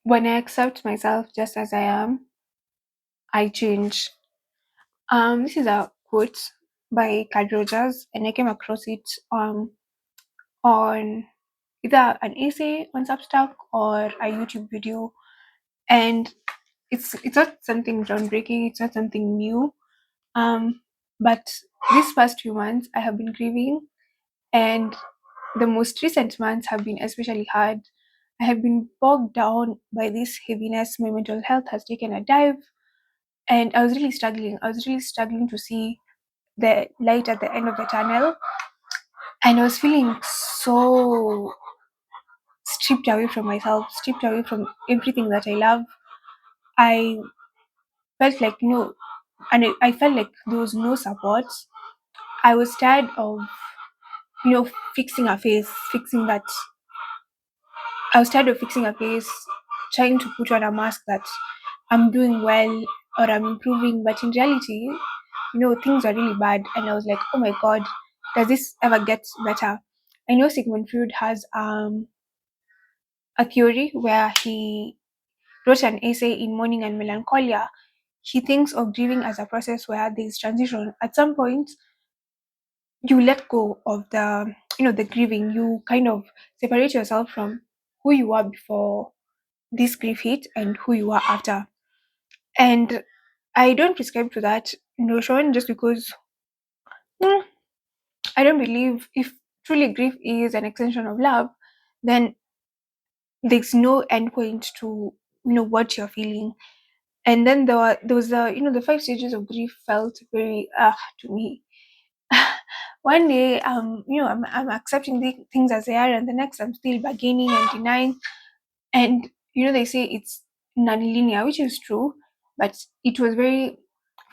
When I accept myself just as I am, I change. This is a quote by Carl Rogers, and I came across it on either an essay on Substack or a YouTube video, and it's not something groundbreaking. It's not something new. Um, but these past few months, I have been grieving, and the most recent months have been especially hard. I have been bogged down by this heaviness. My mental health has taken a dive, and I was really struggling. I was really struggling to see the light at the end of the tunnel, and I was feeling so stripped away from myself, stripped away from everything that I love. I felt like, and I felt like there was no support. I was tired of, fixing a face, fixing that. I was tired of fixing a face, trying to put on a mask that I'm doing well or I'm improving, but in reality, things are really bad. And I was like, oh my God, does this ever get better? I know Sigmund Freud has a theory where he wrote an essay in Mourning and Melancholia. He thinks of grieving as a process where there's transition. At some point, you let go of the grieving. You kind of separate yourself from who you were before this grief hit and who you are after. And I don't prescribe to that notion just because mm, I don't believe if truly grief is an extension of love, then there's no end point to what you're feeling. And then there was the 5 stages of grief felt very to me. One day, I'm accepting the things as they are, and the next I'm still bargaining and denying. And they say it's non-linear, which is true, but it was very,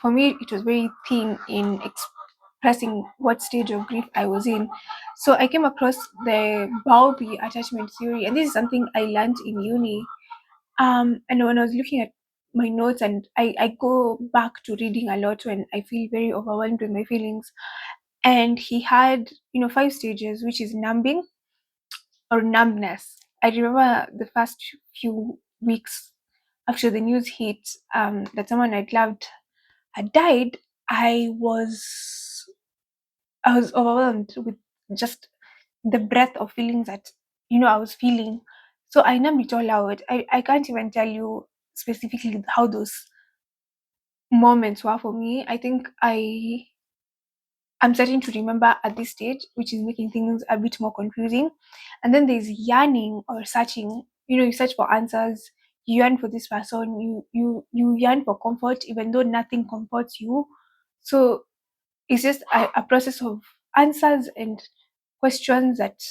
for me, it was very thin in expressing what stage of grief I was in. So I came across the Bowlby attachment theory, and this is something I learned in uni. And when I was looking at my notes, and I go back to reading a lot when I feel very overwhelmed with my feelings. And he had, 5 stages, which is numbing or numbness. I remember the first few weeks after the news hit, that someone I'd loved had died. I was I was overwhelmed with just the breadth of feelings that I was feeling. So I numbed it all out. I can't even tell you specifically how those moments were for me. I think I'm starting to remember at this stage, which is making things a bit more confusing. And then there's yearning or searching. You search for answers. You yearn for this person. You yearn for comfort, even though nothing comforts you. So it's just a process of answers and questions that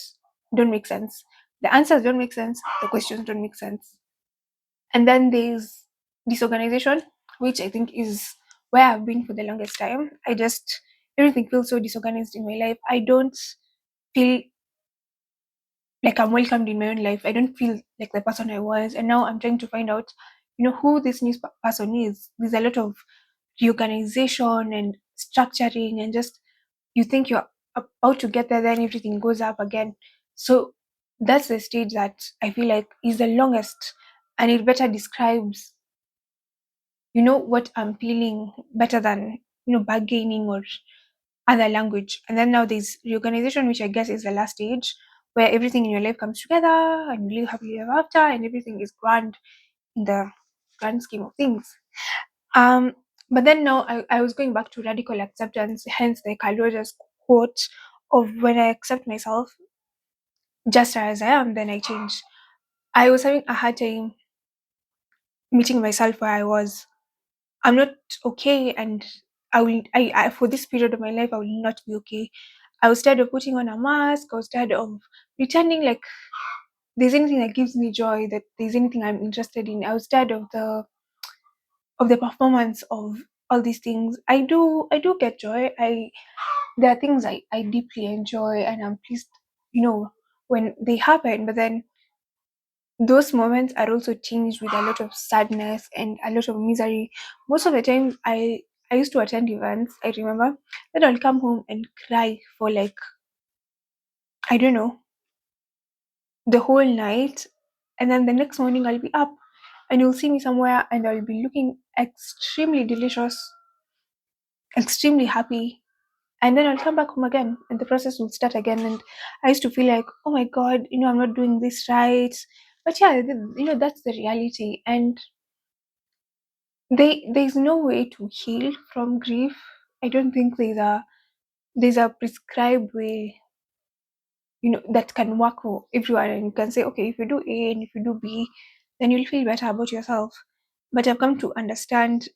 don't make sense. The answers don't make sense. The questions don't make sense. And then there's disorganization, which I think is where I've been for the longest time. Everything feels so disorganized in my life. I don't feel like I'm welcomed in my own life. I don't feel like the person I was. And now I'm trying to find out, who this new person is. There's a lot of reorganization and structuring, and just you think you're about to get there, then everything goes up again. So that's the stage that I feel like is the longest, and it better describes what I'm feeling better than bargaining or other language. And then now there's reorganization, which I guess is the last stage where everything in your life comes together and you live happily ever after, and everything is grand in the grand scheme of things. um but then now I was going back to radical acceptance, hence the Carl Rogers quote of, when I accept myself just as I am, then I change. I was having a hard time meeting myself where I was. I'm not okay, and I for this period of my life I will not be okay. I was tired of putting on a mask. I was tired of pretending like there's anything that gives me joy, that there's anything I'm interested in. I was tired of the performance of all these things. I do get joy. There are things I deeply enjoy, and I'm pleased, when they happen. But then those moments are also tinged with a lot of sadness and a lot of misery. Most of the time, I used to attend events. I remember that I'll come home and cry for, like, I don't know, the whole night, and then the next morning I'll be up. and you'll see me somewhere and I'll be looking extremely delicious, extremely happy, and then I'll come back home again and the process will start again. And I used to feel like, oh my god, I'm not doing this right. But yeah, that's the reality. And there's no way to heal from grief. I don't think there's a prescribed way, that can work for everyone. And you can say, okay, if you do A and if you do B, then you'll feel better about yourself. But I've come to understand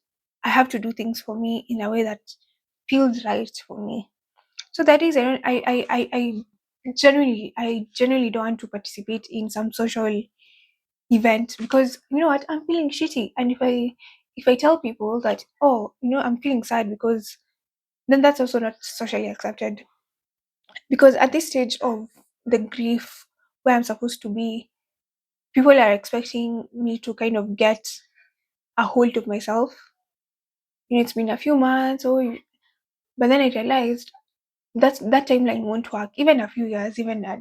I have to do things for me in a way that feels right for me. So that is, I don't, I genuinely don't want to participate in some social event, because you know what, I'm feeling shitty. And if I tell people that, oh, I'm feeling sad, because then that's also not socially accepted. Because at this stage of the grief, where I'm supposed to be, people are expecting me to kind of get a hold of myself. It's been a few months, but then I realized that timeline won't work. Even a few years, even a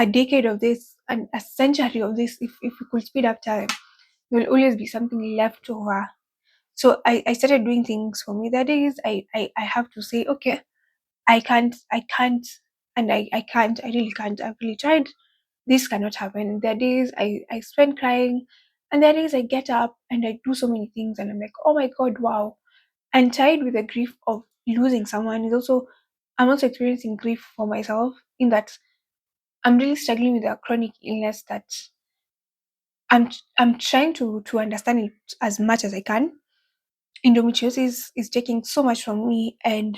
decade of this, and a century of this, if we could speed up time, there will always be something left over. So I started doing things for me. That is, I have to say, okay, I can't, and I can't, I really can't. I've really tried. This cannot happen. There are days I spend crying, and there are days I get up and I do so many things, and I'm like, oh my god, wow. And tied with the grief of losing someone is also, I'm also experiencing grief for myself, in that I'm really struggling with a chronic illness that I'm trying to understand it as much as I can. Endometriosis is taking so much from me, and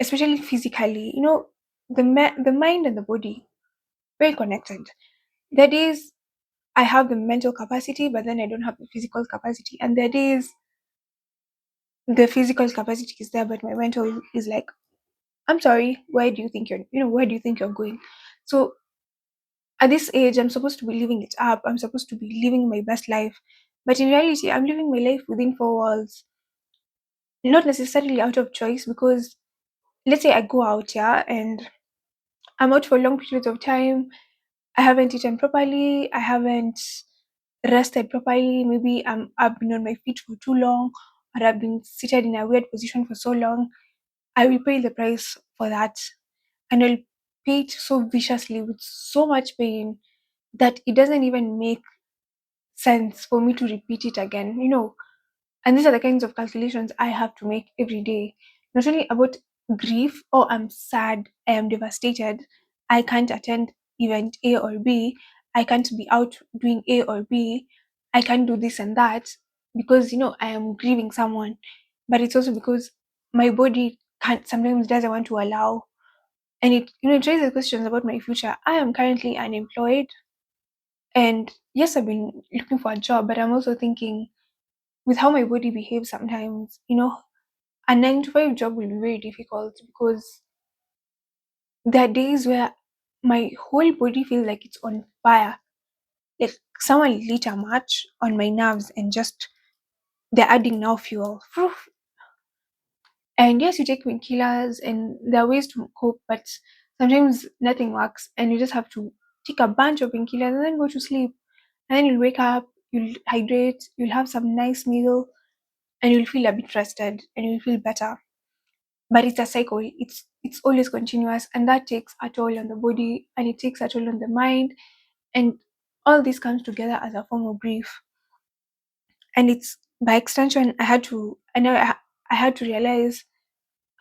especially physically. The mind and the body, very connected. There is, I have the mental capacity, but then I don't have the physical capacity. And there is, the physical capacity is there, but my mental is like, I'm sorry, where do you think you're going? So at this age, I'm supposed to be living it up. I'm supposed to be living my best life. But in reality, I'm living my life within four walls, not necessarily out of choice, because let's say I go out, yeah, and I'm out for long periods of time. I haven't eaten properly. I haven't rested properly. Maybe I've been on my feet for too long, or I've been seated in a weird position for so long. I will pay the price for that. And I'll pay it so viciously, with so much pain, that it doesn't even make sense for me to repeat it again. And these are the kinds of calculations I have to make every day. Not only about grief, or I'm sad, I am devastated, I can't attend event A or B, I can't be out doing A or B, I can't do this and that, because I am grieving someone. But it's also because my body can't, sometimes doesn't want to allow. And it raises questions about my future. I am currently unemployed, and yes, I've been looking for a job, but I'm also thinking, with how my body behaves sometimes, a 9 to 5 job will be very difficult, because there are days where my whole body feels like it's on fire. Like someone lit a match on my nerves, and just they're adding now fuel. Phew. And yes, you take painkillers and there are ways to cope, but sometimes nothing works, and you just have to take a bunch of painkillers and then go to sleep. And then you'll wake up, you'll hydrate, you'll have some nice meal, and you'll feel a bit rested and you'll feel better. But it's a cycle. It's always continuous, and that takes a toll on the body, and it takes a toll on the mind, and all this comes together as a form of grief. And it's, by extension, I had to realize,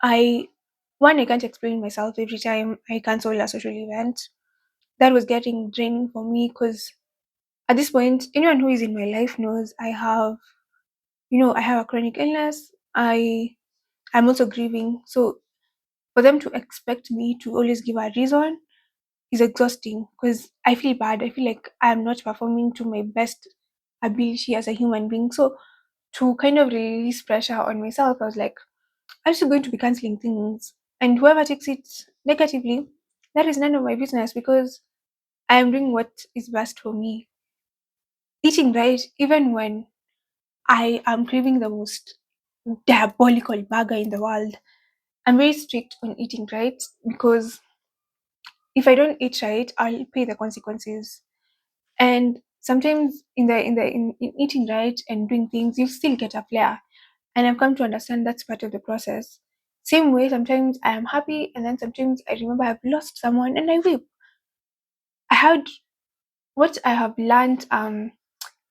I I can't explain myself every time I cancel a social event. That was getting draining for me, because at this point, anyone who is in my life knows I have a chronic illness. I'm also grieving. So for them to expect me to always give a reason is exhausting, because I feel bad. I feel like I'm not performing to my best ability as a human being. So to kind of release pressure on myself, I was like, I'm still going to be canceling things. And whoever takes it negatively, that is none of my business, because I am doing what is best for me. Eating right, even when I am craving the most diabolical burger in the world, I'm very strict on eating right, because if I don't eat right, I'll pay the consequences. And sometimes in eating right and doing things, you still get a flare. And I've come to understand that's part of the process. Same way, sometimes I am happy, and then sometimes I remember I've lost someone and I weep. I had what I have learned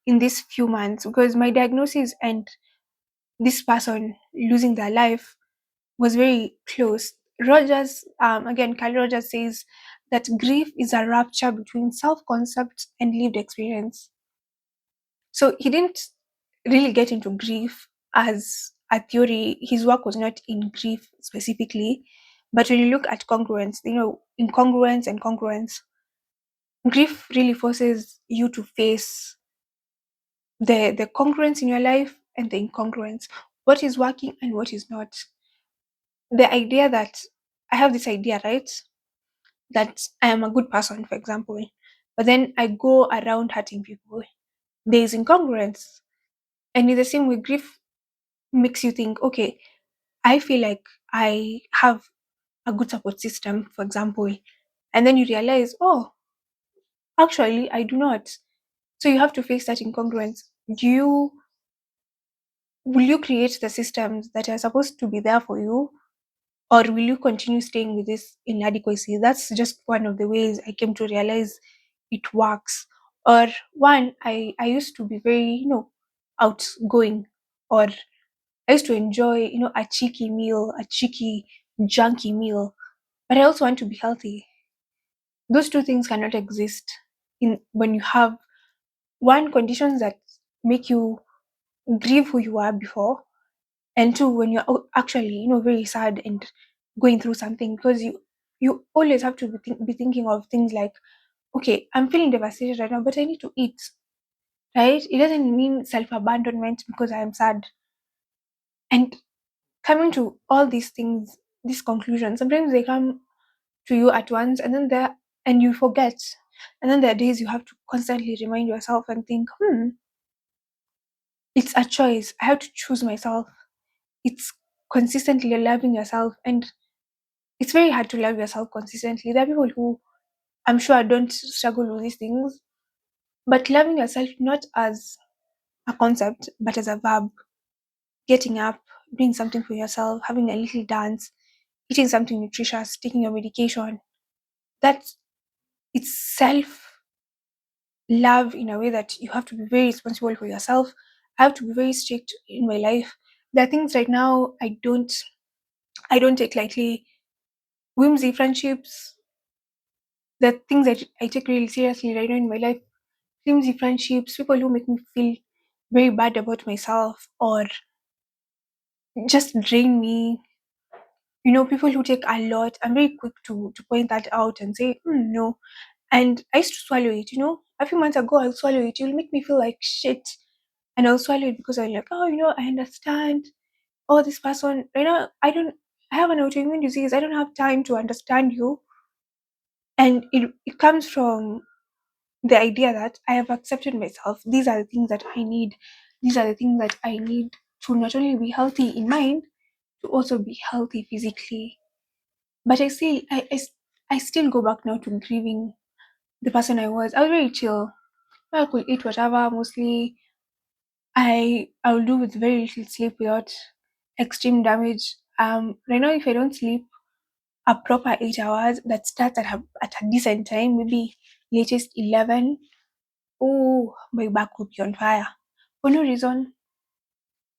in these few months, because my diagnosis and this person losing their life was very close. Rogers, again, Carl Rogers says that grief is a rupture between self concept and lived experience. So he didn't really get into grief as a theory. His work was not in grief specifically. But when you look at congruence, incongruence and congruence, grief really forces you to face the congruence in your life and the incongruence, what is working and what is not. The idea that I have this idea, right, that I am a good person, for example, but then I go around hurting people, there is incongruence. And in the same way, grief makes you think, okay, I feel like I have a good support system, for example, and then you realize, oh, actually I do not. So you have to face that incongruence. Do you Will you create the systems that are supposed to be there for you, or will you continue staying with this inadequacy? That's just one of the ways I came to realize it works. Or one, I used to be very, outgoing, or I used to enjoy, a cheeky meal, a cheeky, junky meal, but I also want to be healthy. Those two things cannot exist in when you have one, conditions that make you grieve who you were before, and two, when you're actually, very sad and going through something, because you always have to be thinking of things like, okay, I'm feeling devastated right now, but I need to eat, right? It doesn't mean self-abandonment because I am sad. And coming to all these things, these conclusions, sometimes they come to you at once, and you forget. And then there are days you have to constantly remind yourself and think, it's a choice. I have to choose myself. It's consistently loving yourself. And it's very hard to love yourself consistently. There are people who I'm sure don't struggle with these things, but loving yourself not as a concept, but as a verb. Getting up, doing something for yourself, having a little dance, eating something nutritious, taking your medication. That's it's self love in a way that you have to be very responsible for yourself. I have to be very strict in my life. There are things right now I don't take lightly. Whimsy friendships, the things that I take really seriously right now in my life, flimsy friendships, people who make me feel very bad about myself or just drain me. People who take a lot. I'm very quick to point that out and say, no. And I used to swallow it. A few months ago, I'll swallow it. You'll make me feel like shit. And I'll swallow it because I'm like, oh, I understand. Oh, this person, I have an autoimmune disease. I don't have time to understand you. And it comes from the idea that I have accepted myself. These are the things that I need. These are the things that I need to not only be healthy in mind, to also be healthy physically. But I still go back now to grieving the person I was. I was very chill. I could eat whatever. Mostly, I will do with very little sleep without extreme damage. Right now, if I don't sleep a proper 8 hours, that starts at a decent time, maybe latest 11. Oh, my back will be on fire. For no reason,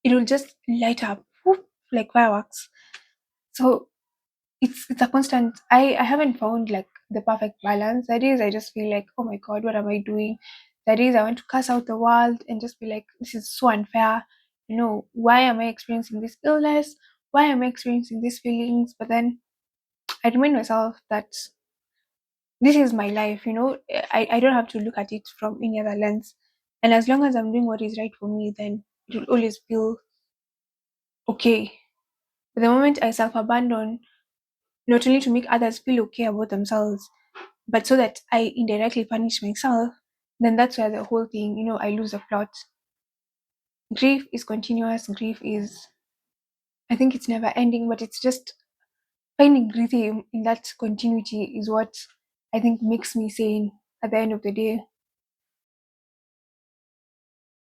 it will just light up whoop, like fireworks. So it's a constant. I haven't found like the perfect balance. That is, I just feel like, oh my god, what am I doing? That is, I want to curse out the world and just be like, this is so unfair. Why am I experiencing this illness? Why am I experiencing these feelings? But then I remind myself that this is my life. I don't have to look at it from any other lens. And as long as I'm doing what is right for me, then it will always feel okay. But the moment I self abandon, not only to make others feel okay about themselves, but so that I indirectly punish myself, then that's where the whole thing, I lose the plot. Grief is continuous. Grief is, I think it's never ending, but it's just finding rhythm in that continuity is what I think makes me sane at the end of the day.